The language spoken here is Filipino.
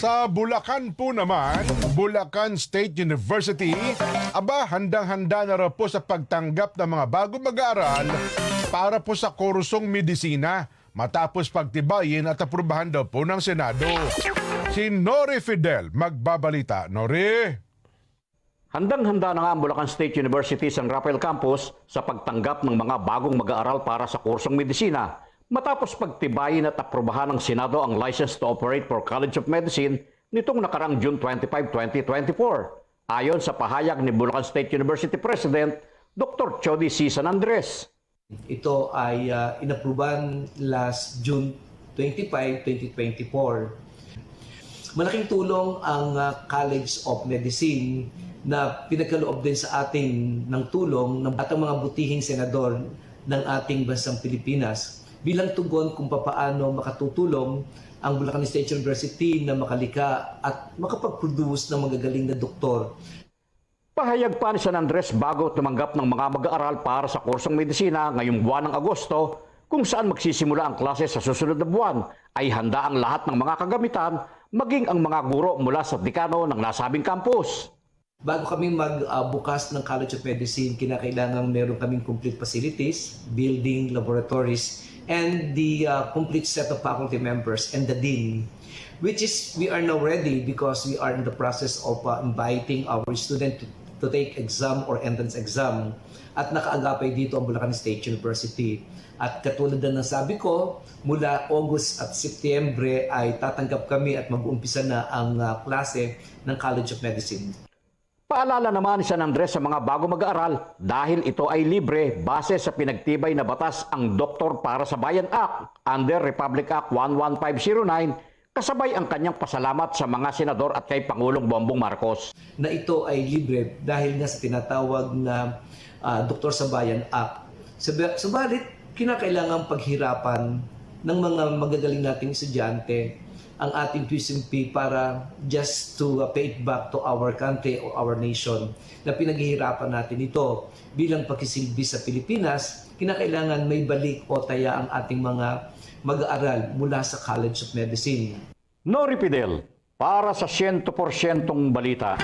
Sa Bulacan po naman, Bulacan State University, handang-handa na raw po sa pagtanggap ng mga bagong mag-aaral para po sa kursong medisina matapos pagtibayin at aprubahan daw po ng Senado. Si Nori Fidel magbabalita. Nori? Handang-handa na nga ang Bulacan State University San Rafael Campus sa pagtanggap ng mga bagong mag-aaral para sa kursong medisina matapos pagtibayin at aprubahan ng Senado ang License to Operate for College of Medicine nitong nakarang June 25, 2024. Ayon sa pahayag ni Bulacan State University President Dr. Chody C. San Andres. Ito ay inapruban last June 25, 2024. Malaking tulong ang College of Medicine na pinagkaloob din sa atin ng tulong ng at ang mga butihing senador ng ating bansang Pilipinas bilang tugon kung papaano makatutulong ang Bulacan State University na makalika at makapag-produce ng magagaling na doktor. Pahayag pa ni San Andres bago tumanggap ng mga mag-aaral para sa kursong medisina ngayong buwan ng Agosto, kung saan magsisimula ang klase sa susunod na buwan, ay handa ang lahat ng mga kagamitan, maging ang mga guro mula sa dekano ng nasabing campus. Bago kami magbukas ng College of Medicine, kinakailangan meron kaming complete facilities, building, laboratories, and the complete set of faculty members and the dean, which is we are now ready because we are in the process of inviting our student to take exam or entrance exam, at nakaagapay dito ang Bulacan State University. At katulad na nasabi ko, mula August at Setyembre ay tatanggap kami at mag-uumpisa na ang klase ng College of Medicine. Paalala naman ni San Andres sa mga bago mag-aaral dahil ito ay libre base sa pinagtibay na batas ang Doktor para sa Bayan Act under Republic Act 11509, kasabay ang kanyang pasalamat sa mga senador at kay Pangulong Bongbong Marcos. Na ito ay libre dahil nga sa tinatawag na Doktor sa Bayan Act. Subalit, kinakailangan paghirapan ng mga magagaling nating estudyante ang ating tuition fee para just to pay it back to our country or our nation, na pinaghihirapan natin ito bilang pakisilbi sa Pilipinas. Kinakailangan may balik o taya ang ating mga mag-aaral mula sa College of Medicine. Nori Fidel, para sa 100% balita.